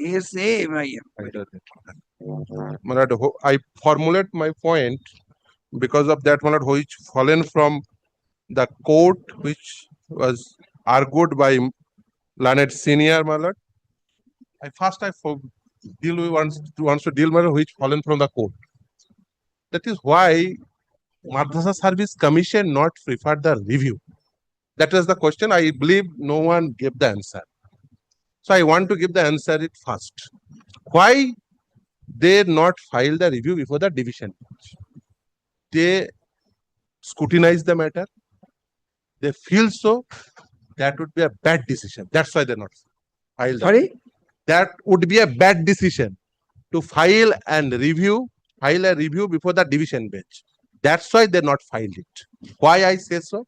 ऐसे भाई Malad, I formulate my point because of that Malad, which fallen from the court which was argued by Lanet Senior Malad. I deal with wants to deal Malad, which fallen from the court. That is why Madrasa Service Commission not preferred the review. That was the question. I believe no one gave the answer. So I want to give the answer it first. Why they not file the review before the division? They scrutinize the matter. They feel so that would be a bad decision. That's why they're not filed. Sorry? That would be a bad decision to file a review before the division bench. That's why they not filed it. Why I say so?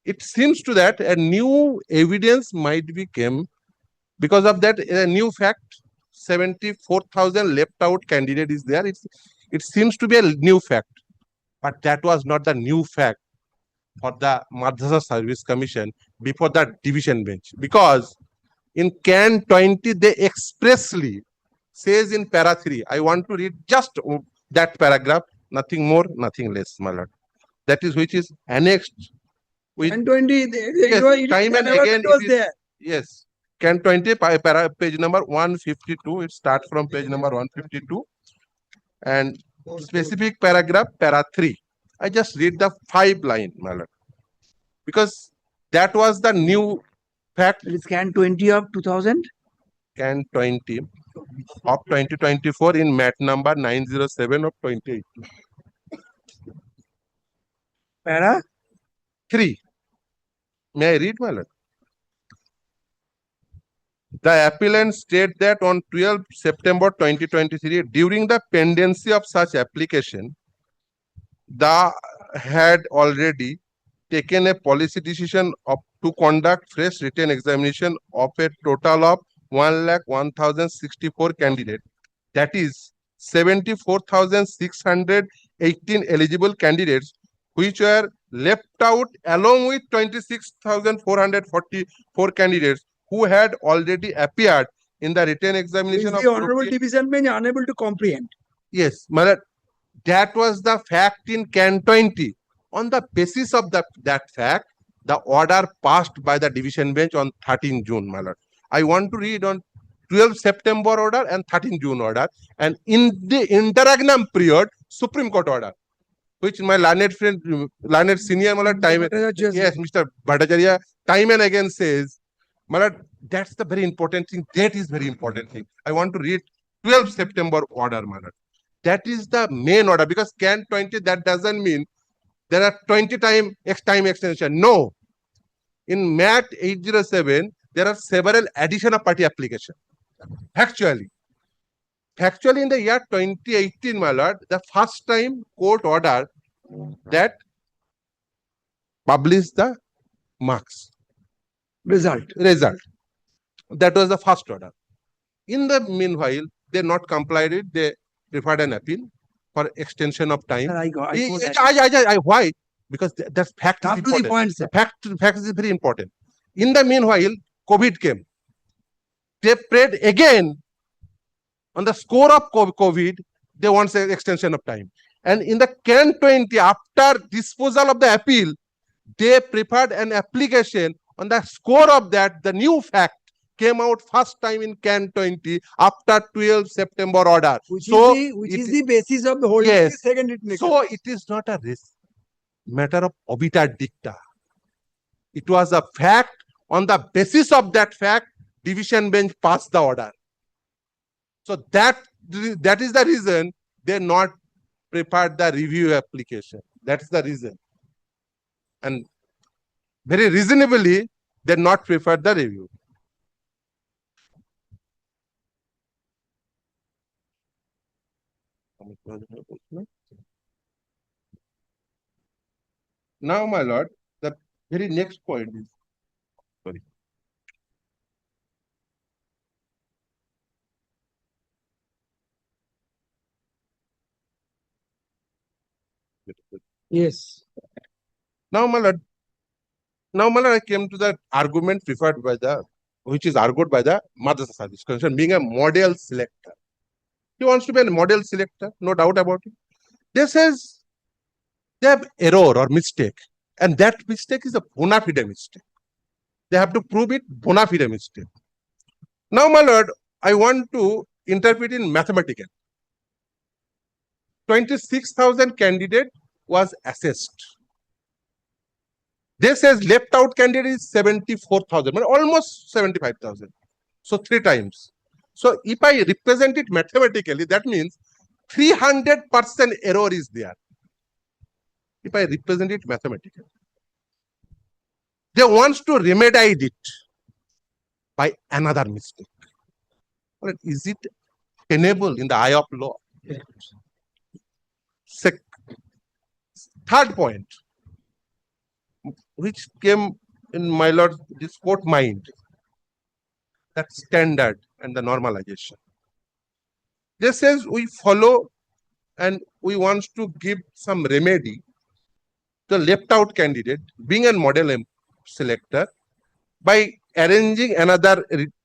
It seems to that a new evidence might be came because of that a new fact 74,000 left out candidate is there. It seems to be a new fact, but that was not the new fact for the Madrasa Service Commission before the division bench, because in Can 20 they expressly says in para 3, I want to read just that paragraph, nothing more, nothing less, my lord. That is which is annexed with And 20, yes, time and again it was it is, there. yes. Can 20 page number 152. It starts from page number 152 and specific paragraph para 3. I just read the 5 line, my lord, because that was the new fact. It is Can 20 of 2000. Can 20 of 2024 in mat number 907 of 28. Para 3. May I read, my lord? The appellant state that on 12 September 2023, during the pendency of such application, the had already taken a policy decision of to conduct fresh written examination of a total of 1,01,064 candidates. That is 74,618 eligible candidates, which were left out along with 26,444 candidates who had already appeared in the written examination is of the honorable division bench unable to comprehend. Yes, Marat, that was the fact in Can 20. On the basis of that fact, the order passed by the division bench on 13 June, my lord. I want to read on 12 September order and 13 June order, and in the interregnum period, Supreme Court order, which my learned friend, learned senior, my lord, time, yes, Mr. Bhattacharya, time and again says, my lord, that's the very important thing. That is very important thing. I want to read 12 September order, my lord. That is the main order, because Can 20, that doesn't mean there are 20 time extension. No. In MAT 807, there are several addition of party application. Factually, in the year 2018, my lord, the first time court ordered that publish the marks. Result. That was the first order. In the meanwhile, they not complied it. They preferred an appeal for extension of time. Why? Because that fact is important. The point, fact is very important. In the meanwhile, COVID came. They prayed again on the score of COVID. They want an extension of time. And in the Can 20, after disposal of the appeal, they prepared an application on the score of that. The new fact came out first time in Can 20 after 12 September order. Which is the basis of the whole second written exam. So it is not a matter of obiter dicta. It was a fact. On the basis of that fact, division bench passed the order. So that is the reason they not prepared the review application. That's the reason. And very reasonably, they not preferred the review. Now, my lord, the very next point is, sorry. Yes. Now, my lord, I came to the argument preferred by the which is argued by the Madrasa Service Commission, being a model selector. He wants to be a model selector, no doubt about it. They says they have error or mistake, and that mistake is a bona fide mistake. They have to prove it bona fide mistake. Now, my lord, I want to interpret in mathematical. 26,000 candidate was assessed. They says left out candidate is 74,000, but almost 75,000. So 3 times. So if I represent it mathematically, that means 300% error is there. If I represent it mathematically, they wants to remediate it by another mistake. But is it tenable in the eye of law? Third point, which came in my lord this court mind, that standard and the normalization. They says we follow and we want to give some remedy to the left out candidate being a model selector by arranging another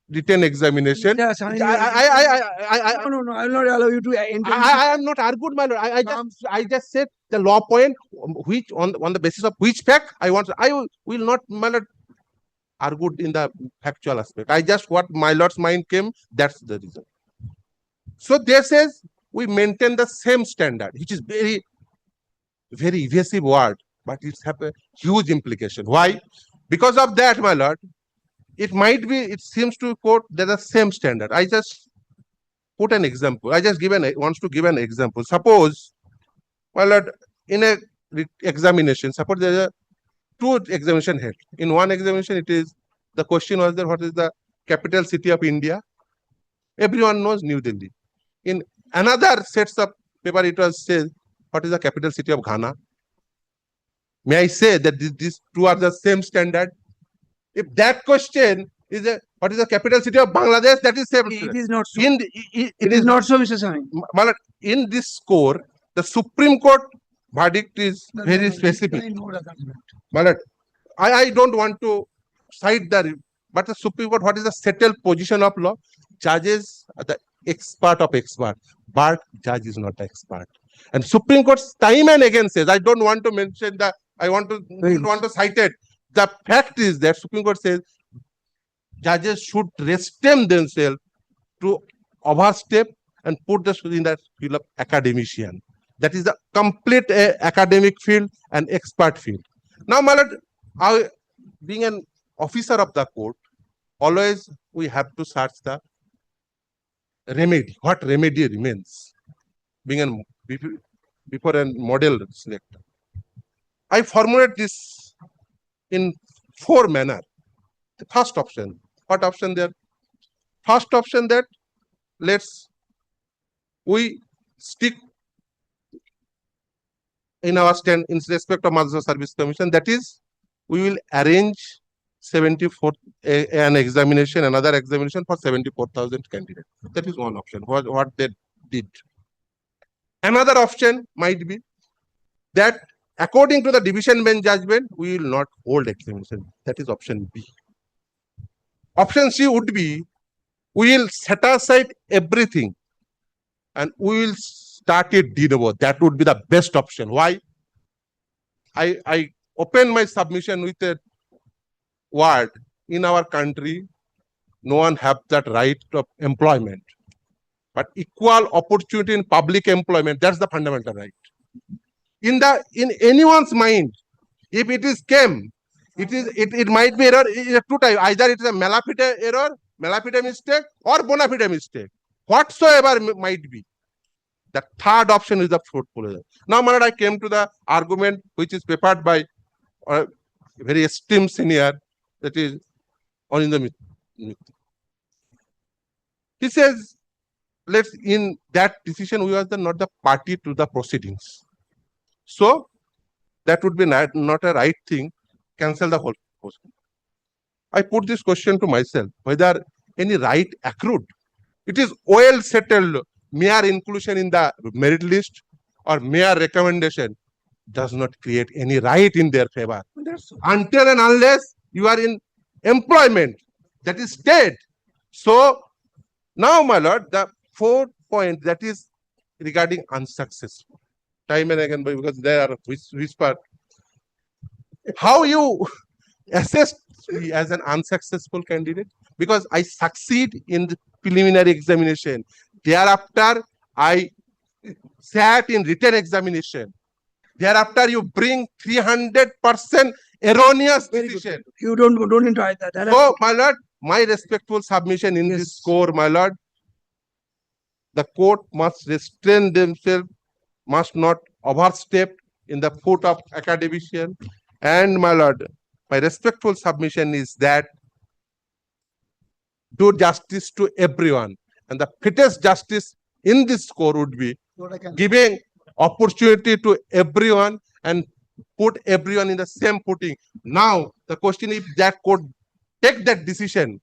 written examination. Yes, I no, I will not allow you to enter. I am not argued, my lord. I just said the law point, which on the basis of which fact I will not, my lord, argued in the factual aspect. I just what my lord's mind came, that's the reason. So they says we maintain the same standard, which is very, very evasive word, but it's have a huge implication. Why? Because of that, my lord, it might be, it seems to quote that the same standard. I just put an example. I just wants to give an example. Suppose, my lord, in a examination, suppose there are 2 examination held. In one examination, it is the question was there, what is the capital city of India? Everyone knows New Delhi. In another sets of paper, it was said, what is the capital city of Ghana? May I say that these 2 are the same standard? If that question is what is the capital city of Bangladesh, that is same. It is not so. It is not so, Mr. Sami. In this score, the Supreme Court verdict is very specific. I don't want to cite but the Supreme Court, what is the settled position of law? Judges are the expert of expert, but judge is not the expert. And Supreme Court time and again says, I don't want to mention that, don't want to cite it. The fact is that Supreme Court says judges should restrain themselves to overstep and put the in the field of academician. That is the complete academic field and expert field. Now, my lord, being an officer of the court, always we have to search the remedy. What remedy remains? Being before a model selector. I formulate this in 4 manner. The first option, what option there? First option that we stick in our stand in respect of Madrasa Service Commission, that is, we will arrange 74 an examination, another examination for 74,000 candidates. That is one option, what they did. Another option might be that according to the division bench judgment, we will not hold examination. That is option B. Option C would be, we will set aside everything and we will start it de novo. That would be the best option. Why? I open my submission with a word. In our country, no one have that right of employment. But equal opportunity in public employment, that's the fundamental right. In anyone's mind, if it is came, it might be error. It is 2 types. Either it is a malafide error, malafide mistake, or bona fide mistake. Whatsoever might be. The third option is the fruitful error. Now, my lord, I came to the argument which is prepared by a very esteemed senior, that is Anindya Mitra. He says, in that decision, we were not the party to the proceedings. So, that would be not a right thing. Cancel the whole proceeding. I put this question to myself, whether any right accrued. It is well settled, mere inclusion in the merit list or mere recommendation does not create any right in their favor. Until and unless you are in employment, That is stayed. So now, my lord, the fourth point that is regarding unsuccessful. Time and again, because there are whisper. How you assess me as an unsuccessful candidate? Because I succeed in the preliminary examination. Thereafter, I sat in written examination. Thereafter, you bring 300% erroneous Very good. decision. You don't need to hide that. So, my lord, my respectful submission in this Yes. score, my lord, the court must restrain themselves, must not overstep in the foot of academician. And my lord, my respectful submission is that do justice to everyone. And the fittest justice in this score would be giving opportunity to everyone and put everyone in the same footing. Now, the question if that court take that decision,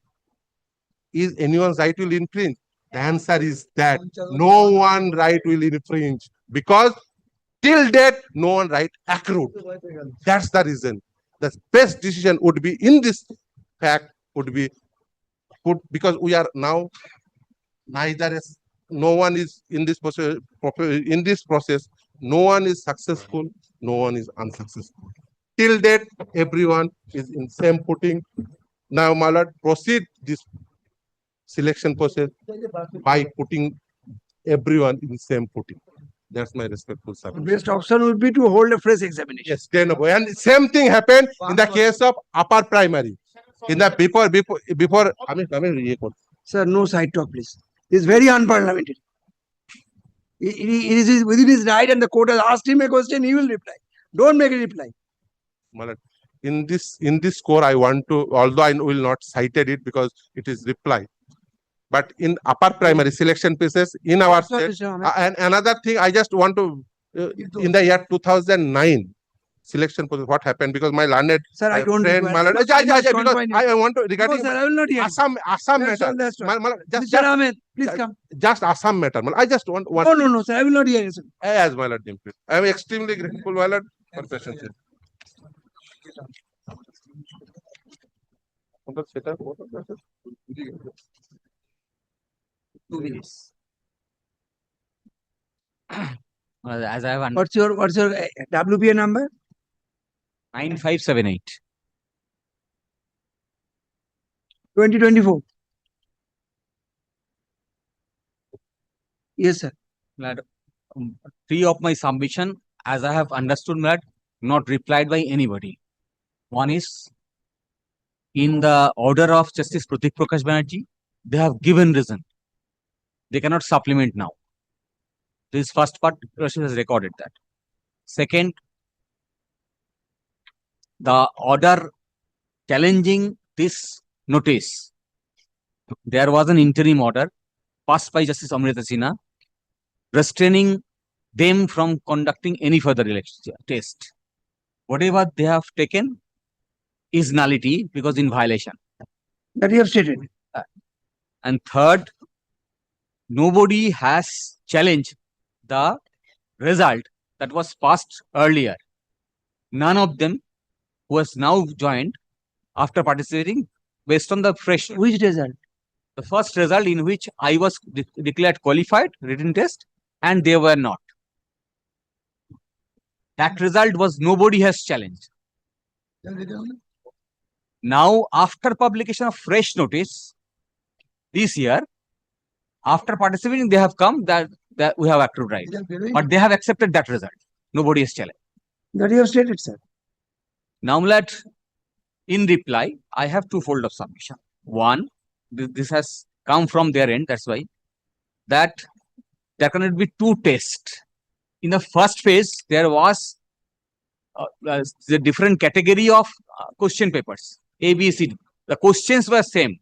is anyone's right will infringe? The answer is that no one right will infringe because till date, no one right accrued. That's the reason. The best decision would be in this fact would be put because we are now neither is no one is in this process. In this process, no one is successful, no one is unsuccessful. Till date, everyone is in same footing. Now, my lord, proceed this selection process by putting everyone in same footing. That's my respectful The submission. best option would be to hold a fresh examination. Yes, tenable. And same thing happened in the case of upper primary. In the before. I mean, Sir, no side talk, please. It's very unparliamentary. It is within his right, and the court has asked him a question. He will reply. Don't make a reply. my lord, in this score, I want to, although I will not cited it because it is reply. But in upper primary selection pieces in our Sorry, state, Mr. Ahmed. and another thing, I just want to in the year 2009 selection process, what happened because my learned Sir, I don't. friend, my lord, I must because confine you. I want to No, regarding sir, I will not hear. Assam That's matter. all, that's all. My lord, Mr. Ahmed, please just- come. just Assam matter. I just want No, sir, I will not hear you, sir. as my lord, Dimples. I am extremely grateful, my lord, for patience. Two minutes. As I have What's your WPA number? 9578. 2024. Yes, sir. Lad, three of my submission, as I have understood, lad, not replied by anybody. One is in the order of Justice Pratik Prakash Banerjee, they have given reason. They cannot supplement now. This first part, Rashid has recorded that. Second, the order challenging this notice. There was an interim order passed by Justice Amrita Sinha restraining them from conducting any further election test. Whatever they have taken is nullity because in violation. That you have stated. And third, nobody has challenged the result that was passed earlier. None of them who has now joined after participating based on the fresh, Which result? the first result in which I was declared qualified, written test, and they were not. That result was nobody has challenged. Now, after publication of fresh notice this year, after participating, they have come that we have accrued right. But they have accepted that result. Nobody has challenged. That you have stated, sir. Now, let in reply, I have twofold of submission. One, this has come from their end, that's why, that there cannot be two tests. In the first phase, there was the different category of question papers, A, B, C. The questions were same.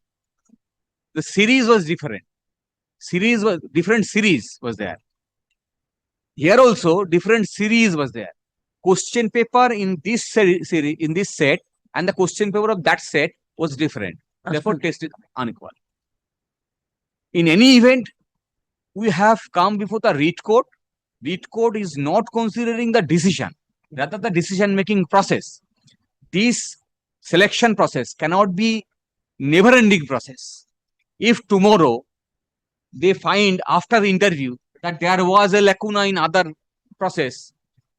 The series was different. Different series was there. Here also, different series was there. Question paper in this series, in this set, and the question paper of that set was different. Therefore, test is unequal. In any event, we have come before the REIT court. REIT court is not considering the decision, rather the decision-making process. This selection process cannot be never ending process. If tomorrow they find after interview that there was a lacuna in other process,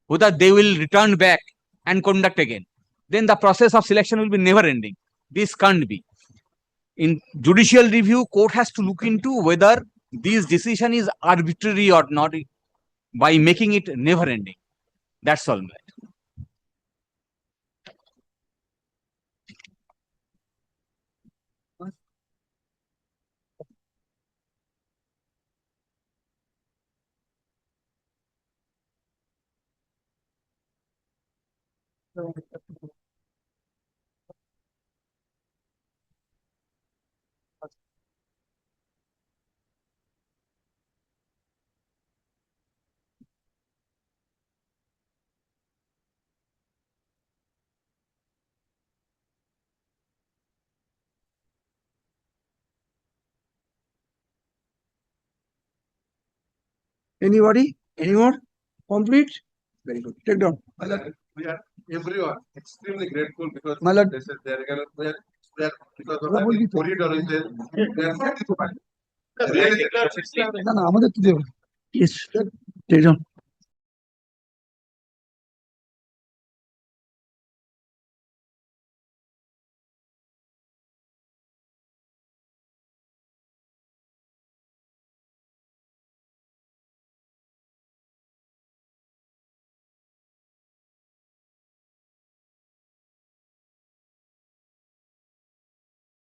whether they will return back and conduct again, then the process of selection will be never ending. This can't be. In judicial review, court has to look into whether this decision is arbitrary or not by making it never ending. That's all. Anybody? Any more? Complete? Very good. Take down. We are everyone extremely grateful because My lord. this is there again. We are because of What will be the corridor is there. We are satisfied. Really, না না আমাদের তো দেবো। Yes. Take down.